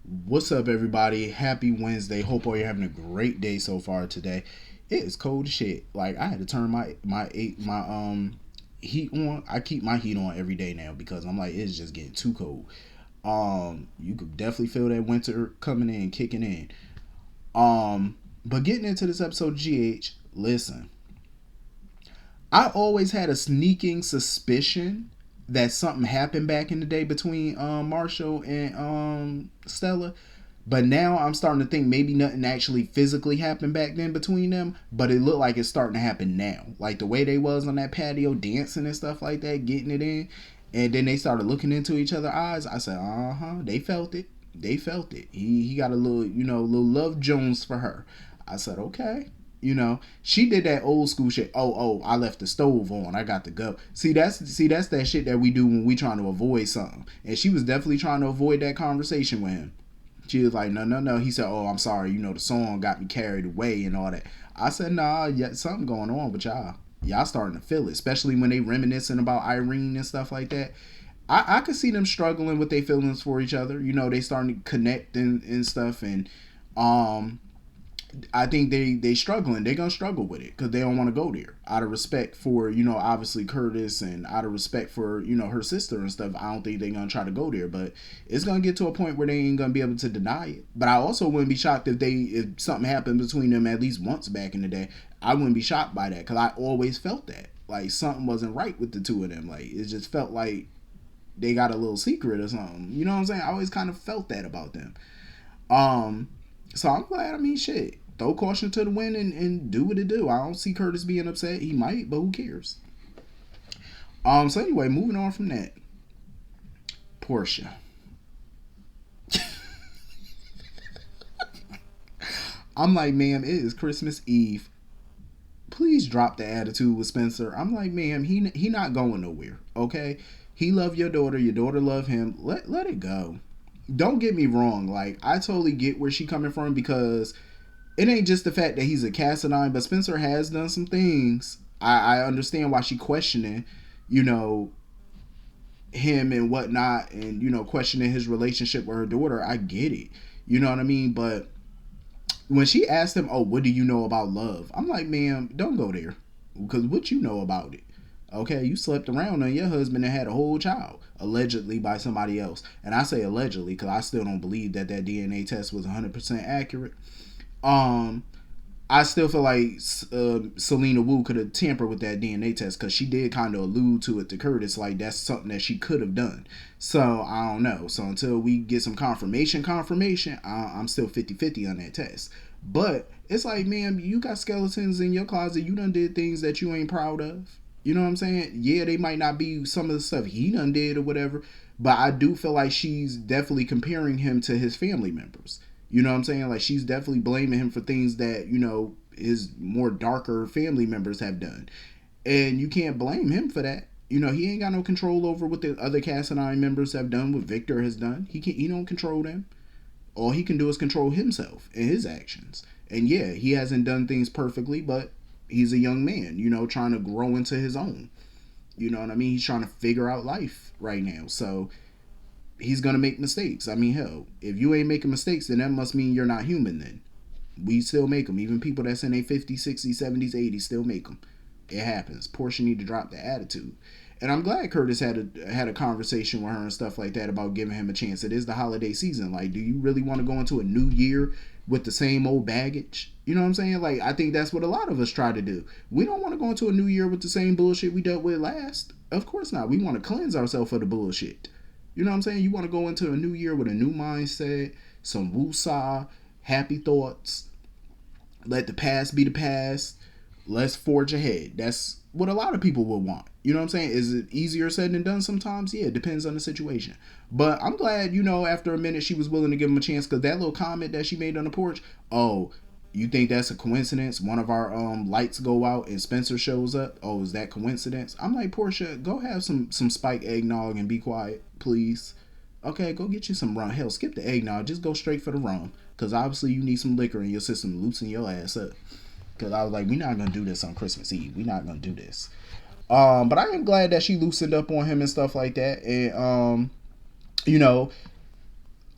What's up, everybody? Happy Wednesday. Hope all you're having a great day so far today. It is cold as shit. Like I had to turn my heat on. I keep my heat on every day now because I'm like it's just getting too cold. You could definitely feel that winter coming in, kicking in. But getting into this episode of GH, listen, I always had a sneaking suspicion that something happened back in the day between Marshall and Stella. But now I'm starting to think maybe nothing actually physically happened back then between them, but it looked like it's starting to happen now. Like the way they was on that patio dancing and stuff like that, getting it in, and then they started looking into each other's eyes. I said, they felt it. They felt it. He got a little, little love Jones for her. I said, okay. She did that old school shit. I left the stove on. I got to go. See that's that shit that we do when we trying to avoid something. And she was definitely trying to avoid that conversation with him. She was like, no, no, no. He said, oh, I'm sorry. The song got me carried away and all that. I said, nah, yeah, something going on with y'all. Y'all starting to feel it, especially when they reminiscing about Irene and stuff like that. I could see them struggling with their feelings for each other. They starting to connect and stuff. And um, I think they struggling. They're gonna struggle with it because they don't want to go there. Out of respect for obviously Curtis, and out of respect for her sister and stuff. I don't think they're gonna try to go there, but it's gonna get to a point where they ain't gonna be able to deny it. But I also wouldn't be shocked if something happened between them at least once back in the day. I wouldn't be shocked by that because I always felt that like something wasn't right with the two of them. Like it just felt like they got a little secret or something. You know what I'm saying? I always kind of felt that about them. Um, so I'm glad. I mean, shit. Throw caution to the wind and do what it do. I don't see Curtis being upset. He might, but who cares? So anyway, moving on from that. Porsha. I'm like, ma'am, it is Christmas Eve. Please drop the attitude with Spencer. I'm like, ma'am, he not going nowhere. Okay, he love your daughter love him. Let it go. Don't get me wrong. Like I totally get where she coming from because it ain't just the fact that he's a Cassadine, but Spencer has done some things. I understand why she questioning, you know, him and whatnot, and questioning his relationship with her daughter. I get it, you know what I mean. But when she asked him, "Oh, what do you know about love?" I'm like, "Ma'am, don't go there, because what you know about it." Okay, you slept around on your husband and had a whole child, allegedly by somebody else. And I say allegedly because I still don't believe that DNA test was 100% accurate. Um, I still feel like Selena Wu could have tampered with that DNA test because she did kind of allude to it to Curtis, like that's something that she could have done. So I don't know. So until we get some confirmation, I'm still 50-50 on that test. But it's like, man, you got skeletons in your closet. You done did things that you ain't proud of. You know what I'm saying? Yeah, they might not be some of the stuff he done did or whatever, but I do feel like she's definitely comparing him to his family members. You know what I'm saying? Like she's definitely blaming him for things that, his more darker family members have done. And you can't blame him for that. He ain't got no control over what the other Cast and Iron members have done, what Victor has done. He don't control them. All he can do is control himself and his actions. And yeah, he hasn't done things perfectly, but he's a young man, trying to grow into his own. You know what I mean? He's trying to figure out life right now. So he's gonna make mistakes. I mean, hell, if you ain't making mistakes, then that must mean you're not human. Then we still make them. Even people that's in their 50s, 60s, 70s, 80s still make them. It happens. Portia need to drop the attitude. And I'm glad Curtis had a conversation with her and stuff like that about giving him a chance. It is the holiday season. Like, do you really want to go into a new year with the same old baggage? You know what I'm saying? Like, I think that's what a lot of us try to do. We don't want to go into a new year with the same bullshit we dealt with last. Of course not. We want to cleanse ourselves of the bullshit. You know what I'm saying? You want to go into a new year with a new mindset, some woosah, happy thoughts. Let the past be the past. Let's forge ahead. That's what a lot of people will want. You know what I'm saying? Is it easier said than done sometimes? Yeah, it depends on the situation. But I'm glad, after a minute she was willing to give him a chance because that little comment that she made on the porch, oh, you think that's a coincidence? One of our lights go out and Spencer shows up. Oh, is that coincidence? I'm like, Portia, go have some spiked eggnog and be quiet, please. Okay, go get you some rum. Hell, skip the eggnog. Just go straight for the rum. Because obviously you need some liquor in your system to loosen your ass up. Because I was like, we're not going to do this on Christmas Eve. We're not going to do this. But I am glad that she loosened up on him and stuff like that. And, you know,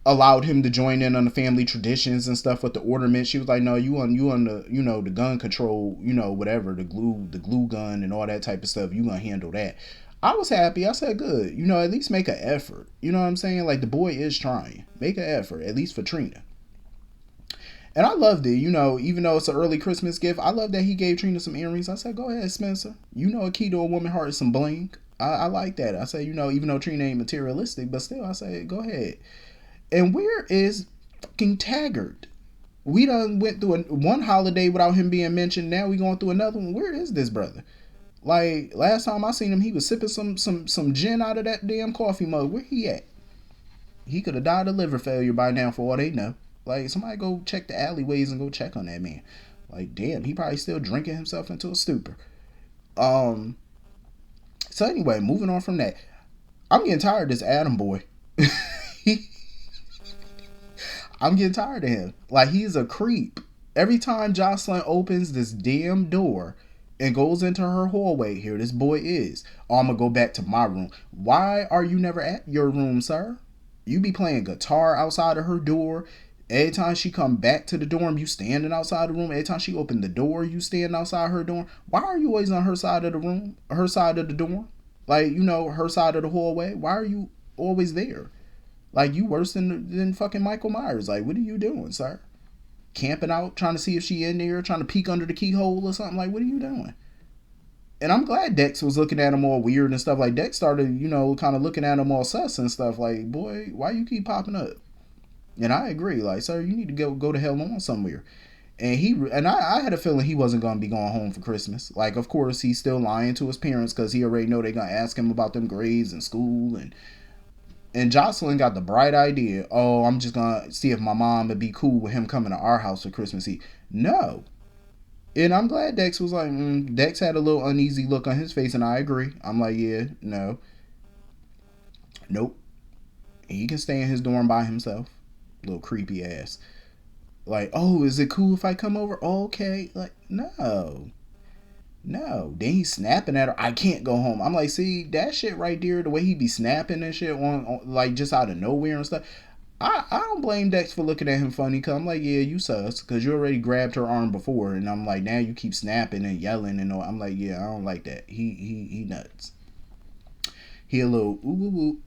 allowed him to join in on the family traditions and stuff with the ornaments. She was like, "No, you on the the gun control, whatever, the glue gun and all that type of stuff. You gonna handle that." I was happy. I said, "Good. At least make an effort." You know what I'm saying? Like the boy is trying. Make an effort, at least for Trina. And I loved it. Even though it's an early Christmas gift, I love that he gave Trina some earrings. I said, "Go ahead, Spencer. A key to a woman's heart is some bling." I like that. I say, even though Trina ain't materialistic, but still, I say, go ahead. And where is fucking Taggart? We done went through one holiday without him being mentioned. Now we going through another one. Where is this brother? Like last time I seen him, he was sipping some gin out of that damn coffee mug. Where he at? He could have died of liver failure by now, for all they know. Like somebody go check the alleyways and go check on that man. Like damn, he probably still drinking himself into a stupor. Um. So anyway, moving on from that, I'm getting tired of this Adam boy. I'm getting tired of him. Like he's a creep. Every time Joselyn opens this damn door and goes into her hallway, here this boy is. Oh, I'm gonna go back to my room. Why are you never at your room, sir? You be playing guitar outside of her door. Every time she come back to the dorm, you standing outside the room. Every time she open the door, you standing outside her dorm. Why are you always on her side of the room? Her side of the dorm? Like, her side of the hallway? Why are you always there? Like, you worse than fucking Michael Myers. Like, what are you doing, sir? Camping out, trying to see if she in there, trying to peek under the keyhole or something? Like, what are you doing? And I'm glad Dex was looking at him all weird and stuff. Like, Dex started, kind of looking at him all sus and stuff. Like, boy, why you keep popping up? And I agree. Like, sir, you need to go to hell on somewhere. And I had a feeling he wasn't going to be going home for Christmas. Like, of course, he's still lying to his parents because he already know they're going to ask him about them grades in school. And Joselyn got the bright idea, oh, I'm just going to see if my mom would be cool with him coming to our house for Christmas Eve. No. And I'm glad Dex was like, Dex had a little uneasy look on his face, and I agree. I'm like, yeah, no. Nope. He can stay in his dorm by himself. Little creepy ass. Like, oh, is it cool if I come over? Okay. Like, no. No. Then he's snapping at her. I can't go home. I'm like, see, that shit right there, the way he be snapping and shit on like just out of nowhere and stuff. I don't blame Dex for looking at him funny because I'm like, yeah, you sus because you already grabbed her arm before, and I'm like, now you keep snapping and yelling and all. I'm like, yeah, I don't like that. He nuts. He a little ooh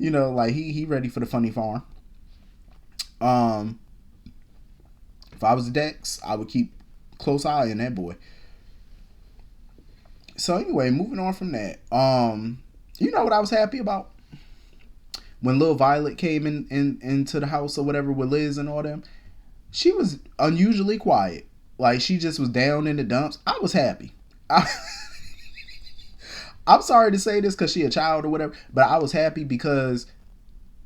like he ready for the funny farm. If I was Dex, I would keep close eye on that boy. So anyway, moving on from that. You know what I was happy about? When Lil Violet came into the house or whatever with Liz and all them, she was unusually quiet. Like she just was down in the dumps. I was happy. I'm sorry to say this because she a child or whatever, but I was happy because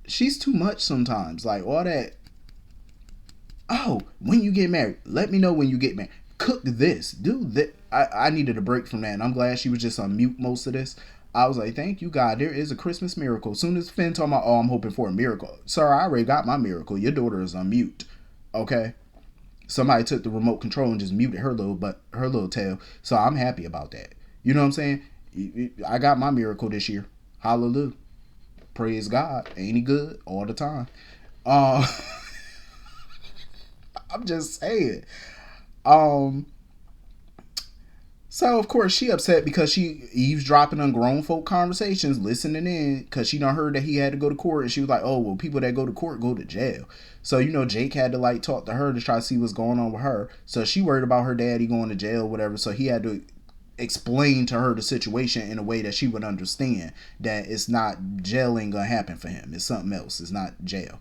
she's too much sometimes. Like all that. Oh, when you get married, let me know when you get married. Cook this, do that. I needed a break from that, and I'm glad she was just on mute most of this. I was like, thank you, God. There is a Christmas miracle. As soon as Finn told me, oh, I'm hoping for a miracle. Sir, I already got my miracle. Your daughter is on mute. Okay? Somebody took the remote control and just muted her little tail. So I'm happy about that. You know what I'm saying? I got my miracle this year. Hallelujah. Praise God. Ain't he good? All the time. I'm just saying. So of course she upset because she eavesdropping on grown folk conversations, listening in because she done heard that he had to go to court, and she was like, "Oh well, people that go to court go to jail." So Jake had to like talk to her to try to see what's going on with her. So she worried about her daddy going to jail, or whatever. So he had to explain to her the situation in a way that she would understand that it's not jail ain't gonna happen for him. It's something else. It's not jail.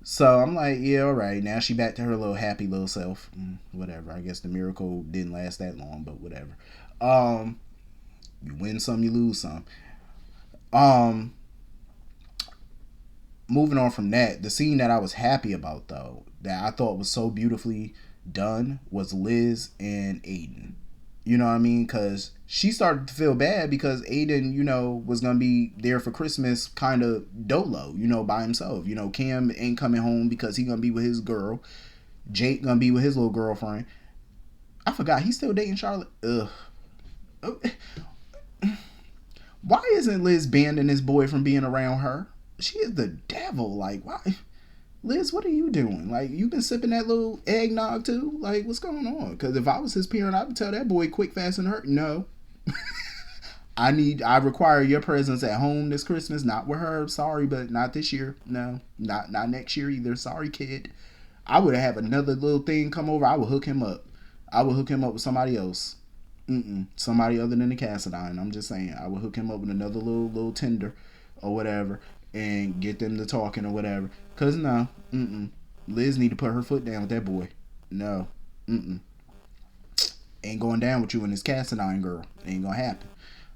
So I'm like, yeah, all right. Now she back to her little happy little self. Whatever. I guess the miracle didn't last that long, but whatever. You win some, you lose some. Moving on from that, the scene that I was happy about though, that I thought was so beautifully done, was Liz and Aiden. You know what I mean? Because she started to feel bad because Aiden, was going to be there for Christmas kind of dolo, by himself. Cam ain't coming home because he going to be with his girl. Jake going to be with his little girlfriend. I forgot, he's still dating Charlotte. Ugh. Why isn't Liz banning this boy from being around her? She is the devil. Like, why? Liz, what are you doing? Like, you been sipping that little eggnog too? Like, what's going on? Because if I was his parent, I would tell that boy quick, fast, and hurt. No. I require your presence at home this Christmas, not with her. Sorry, but not this year. No, not next year either. Sorry, kid. I would have another little thing come over. I would hook him up. I would hook him up with somebody else. Somebody other than the Cassadine. I'm just saying. I would hook him up with another little Tinder or whatever and get them to talking or whatever. Cause no, Liz need to put her foot down with that boy. No, ain't going down with you and this Cassadine girl. Ain't gonna happen.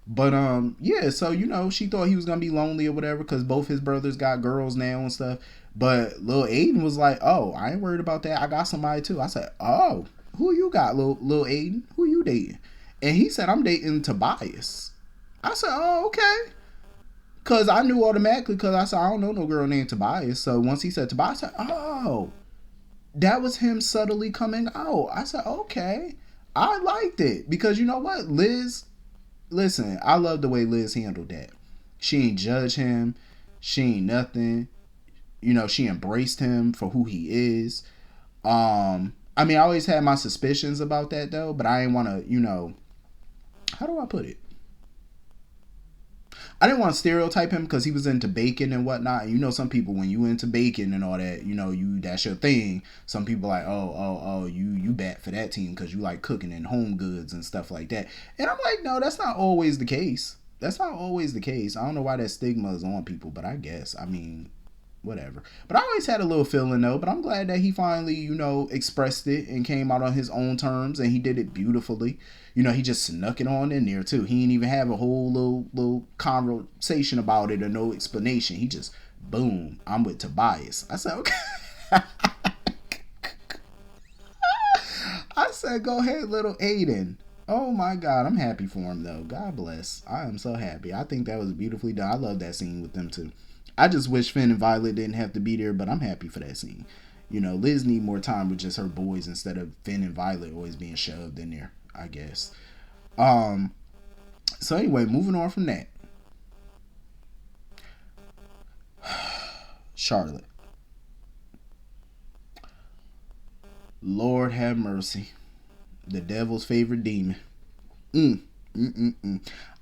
But yeah, so she thought he was gonna be lonely or whatever because both his brothers got girls now and stuff. But Lil Aiden was like, "Oh, I ain't worried about that. I got somebody too." I said, "Oh, who you got, Lil Aiden? Who you dating?" And he said, "I'm dating Tobias." I said, "Oh, okay." Cause I knew automatically because I said I don't know no girl named Tobias. So once he said Tobias, I said, "Oh, that was him subtly coming out." I said, "Okay." I liked it because you know what, Liz. Listen, I love the way Liz handled that. She ain't judge him. She ain't nothing. She embraced him for who he is. I mean, I always had my suspicions about that though, but I didn't want to, how do I put it? I didn't want to stereotype him because he was into baking and whatnot. And some people, when you into baking and all that, that's your thing. Some people like, you bat for that team because you like cooking and home goods and stuff like that. And I'm like, no, that's not always the case. That's not always the case. I don't know why that stigma is on people, but I guess, I mean, whatever. But I always had a little feeling though, but I'm glad that he finally, expressed it and came out on his own terms and he did it beautifully. He just snuck it on in there too. He didn't even have a whole little conversation about it or no explanation. He just, boom, I'm with Tobias. I said, okay. I said, go ahead, little Aiden. Oh my God, I'm happy for him though. God bless. I am so happy. I think that was beautifully done. I love that scene with them too. I just wish Finn and Violet didn't have to be there, but I'm happy for that scene. Liz need more time with just her boys instead of Finn and Violet always being shoved in there, I guess. So anyway, moving on from that. Charlotte. Lord have mercy. The devil's favorite demon.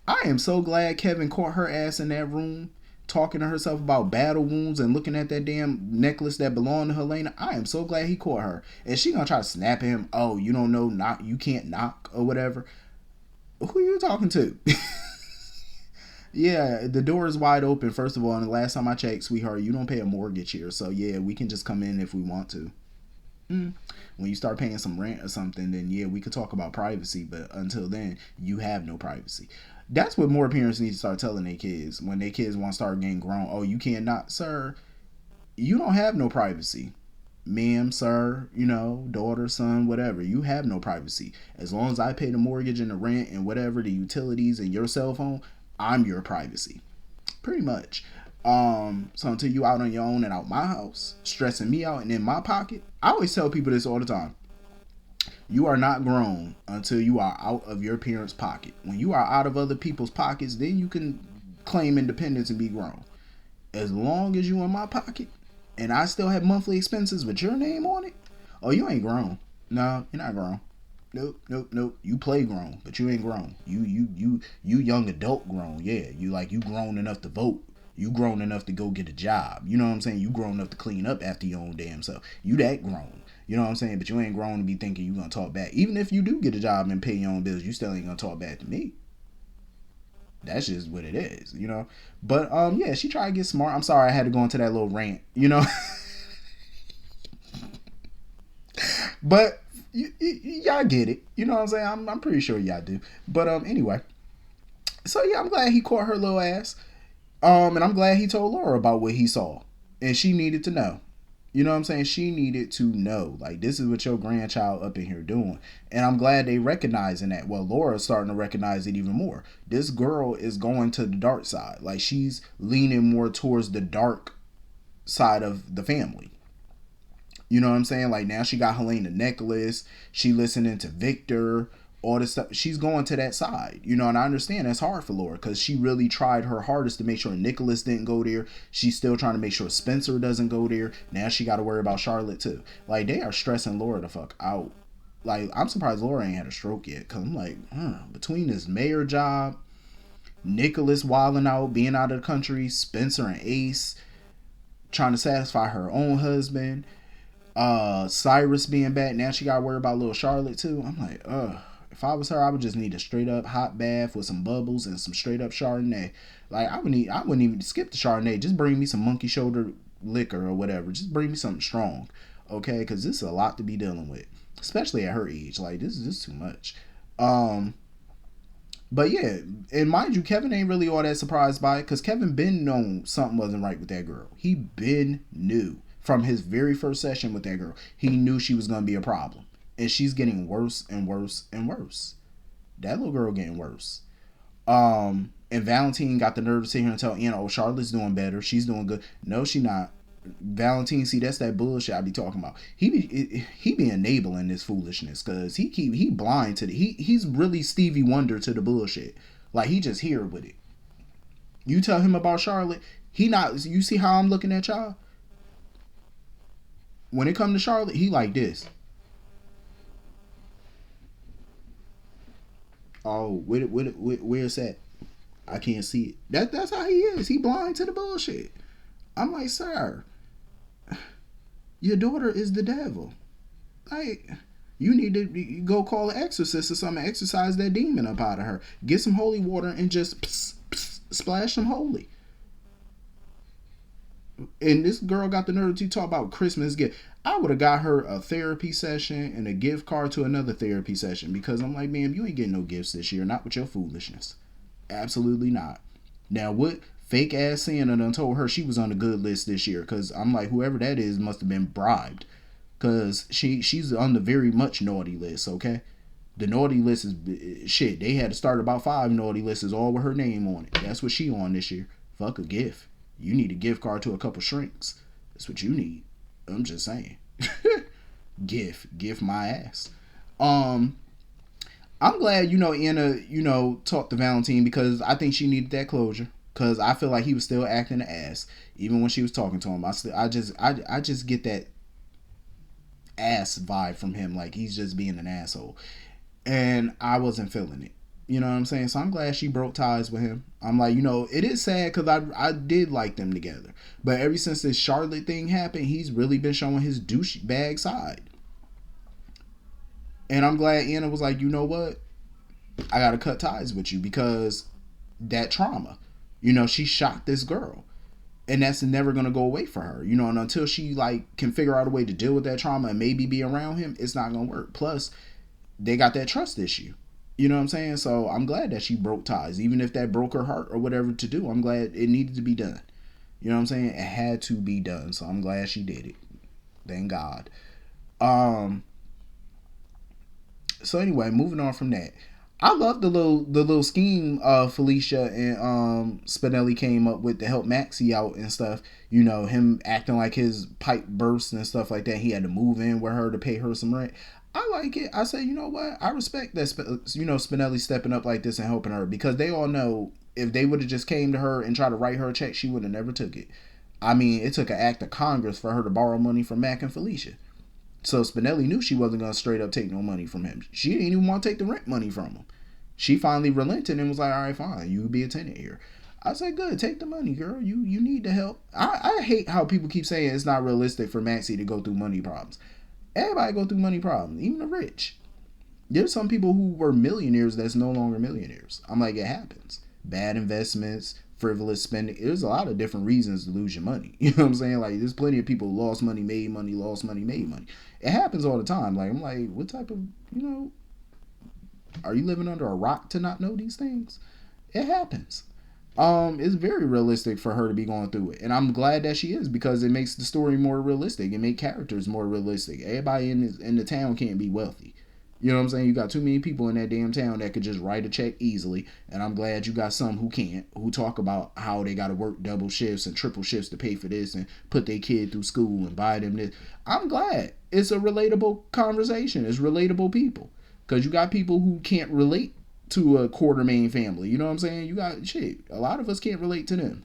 I am so glad Kevin caught her ass in that room talking to herself about battle wounds and looking at that damn necklace that belonged to Helena. I am so glad he caught her. And she gonna try to snap at him. Oh, you don't know, you can't knock or whatever. Who are you talking to? Yeah, the door is wide open, first of all. And the last time I checked, sweetheart, you don't pay a mortgage here. So yeah, we can just come in if we want to. When you start paying some rent or something, then yeah, we could talk about privacy. But until then, you have no privacy. That's what more parents need to start telling their kids when their kids want to start getting grown. Oh, you can't not, sir. You don't have no privacy. Ma'am, sir, daughter, son, whatever. You have no privacy. As long as I pay the mortgage and the rent and whatever, the utilities and your cell phone, I'm your privacy. Pretty much. So until you out on your own and out my house, stressing me out and in my pocket, I always tell people this all the time. You are not grown until you are out of your parents' pocket. When you are out of other people's pockets, then you can claim independence and be grown. As long as you in my pocket and I still have monthly expenses with your name on it, oh, you ain't grown. No, you're not grown. Nope. You play grown, but you ain't grown. You young adult grown. Yeah, you grown enough to vote. You grown enough to go get a job. You know what I'm saying? You grown enough to clean up after your own damn self. You that grown. You know what I'm saying? But you ain't grown to be thinking you gonna talk back. Even if you do get a job and pay your own bills, you still ain't gonna talk back to me. That's just what it is, But yeah, she tried to get smart. I'm sorry I had to go into that little rant, But y'all get it. You know what I'm saying? I'm pretty sure y'all do. But anyway. So yeah, I'm glad he caught her little ass. And I'm glad he told Laura about what he saw. And she needed to know. You know what I'm saying? She needed to know. Like, this is what your grandchild up in here doing. And I'm glad they recognizing that. Well, Laura's starting to recognize it even more. This girl is going to the dark side. Like, she's leaning more towards the dark side of the family. You know what I'm saying? Like, now she got Helena necklace. She listening to Victor all this stuff. She's going to that side, you know, and I understand that's hard for Laura because she really tried her hardest to make sure Nicholas didn't go there. She's still trying to make sure Spencer doesn't go there. Now she got to worry about Charlotte too. Like, they are stressing Laura the fuck out. Like, I'm surprised Laura ain't had a stroke yet because I'm like, between this mayor job, Nicholas wilding out, being out of the country, Spencer and Ace trying to satisfy her own husband, Cyrus being back, now she got to worry about little Charlotte too. I'm like, if I was her, I would just need a straight up hot bath with some bubbles and some straight up Chardonnay. Like, I wouldn't even skip the Chardonnay. Just bring me some monkey shoulder liquor or whatever. Just bring me something strong, okay? Because this is a lot to be dealing with, especially at her age. Like, this is just too much. But yeah, and mind you, Kevin ain't really all that surprised by it because Kevin been known something wasn't right with that girl. He been knew from his very first session with that girl. He knew she was gonna be a problem. And she's getting worse and worse and worse. That little girl getting worse. And Valentine got the nerve to sit here and tell Anna, oh, Charlotte's doing better. She's doing good. No, she not. Valentine, see, that's that bullshit I be talking about. He be enabling this foolishness because he blind to he's really Stevie Wonder to the bullshit. Like, he just here with it. You tell him about Charlotte, he not. You see how I'm looking at y'all? When it come to Charlotte, he like this. Oh, where's that? I can't see it. That's how he is. He blind to the bullshit. I'm like, sir, your daughter is the devil. Like, you need to go call an exorcist or something, exorcise that demon up out of her. Get some holy water and just splash some holy. And this girl got the nerve to talk about Christmas gift. I would have got her a therapy session and a gift card to another therapy session because I'm like, man, you ain't getting no gifts this year, not with your foolishness. Absolutely not. Now, what fake ass Santa done told her she was on the good list this year? Because I'm like, whoever that is must have been bribed. Because she's on the very much naughty list, okay? The naughty list is shit. They had to start about 5 naughty lists all with her name on it. That's what she on this year. Fuck a gift. You need a gift card to a couple shrinks. That's what you need. I'm just saying. Gift my ass. I'm glad, Anna, talked to Valentine because I think she needed that closure. Because I feel like he was still acting an ass even when she was talking to him. I just get that ass vibe from him, like he's just being an asshole, and I wasn't feeling it. You know what I'm saying? So I'm glad she broke ties with him. I'm like, it is sad because I did like them together. But ever since this Charlotte thing happened, he's really been showing his douchebag side. And I'm glad Anna was like, you know what? I got to cut ties with you because that trauma. She shot this girl. And that's never going to go away for her. And until she can figure out a way to deal with that trauma and maybe be around him, it's not going to work. Plus, they got that trust issue. You know what I'm saying? So I'm glad that she broke ties. Even if that broke her heart or whatever to do, I'm glad it needed to be done. You know what I'm saying? It had to be done. So I'm glad she did it. Thank God. So anyway, moving on from that. I love the little scheme Felicia and Spinelli came up with to help Maxi out and stuff. Him acting like his pipe burst and stuff like that. He had to move in with her to pay her some rent. I like it. I say, you know what? I respect that, Spinelli stepping up like this and helping her because they all know if they would have just came to her and tried to write her a check, she would have never took it. I mean, it took an act of Congress for her to borrow money from Mac and Felicia. So Spinelli knew she wasn't going to straight up take no money from him. She didn't even want to take the rent money from him. She finally relented and was like, all right, fine. You can be a tenant here. I said, good. Take the money, girl. You need the help. I hate how people keep saying it's not realistic for Maxi to go through money problems. Everybody go through money problems, even the rich. There's some people who were millionaires that's no longer millionaires. I'm like, it happens. Bad investments, frivolous spending. There's a lot of different reasons to lose your money. You know what I'm saying? Like, there's plenty of people who lost money, made money, lost money, made money. It happens all the time. Like, I'm like, what type of, are you living under a rock to not know these things? It happens. It's very realistic for her to be going through it. And I'm glad that she is because it makes the story more realistic. It makes characters more realistic. Everybody in the town can't be wealthy. You know what I'm saying? You got too many people in that damn town that could just write a check easily. And I'm glad you got some who can't, who talk about how they got to work double shifts and triple shifts to pay for this and put their kid through school and buy them this. I'm glad. It's a relatable conversation. It's relatable people. Because you got people who can't relate to a Quartermain family. You know what I'm saying? You got shit. A lot of us can't relate to them.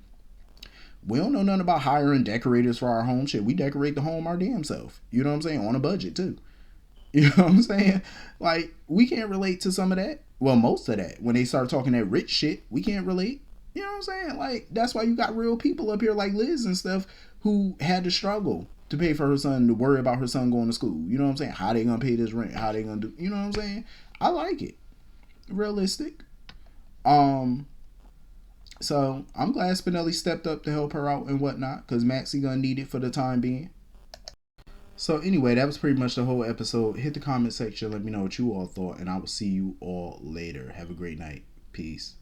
We don't know nothing about hiring decorators for our home. Shit, we decorate the home our damn self. You know what I'm saying? On a budget too. You know what I'm saying? Like, we can't relate to some of that. Well, most of that. When they start talking that rich shit, we can't relate. You know what I'm saying? Like, that's why you got real people up here like Liz and stuff who had to struggle to pay for her son, to worry about her son going to school. You know what I'm saying? How they gonna pay this rent? How they gonna do? You know what I'm saying? I like it. Realistic. Um. So I'm glad Spinelli stepped up to help her out and whatnot, because Maxie gonna need it for the time being. So anyway, that was pretty much the whole episode. Hit the comment section, let me know what you all thought, and I will see you all later. Have a great night. Peace.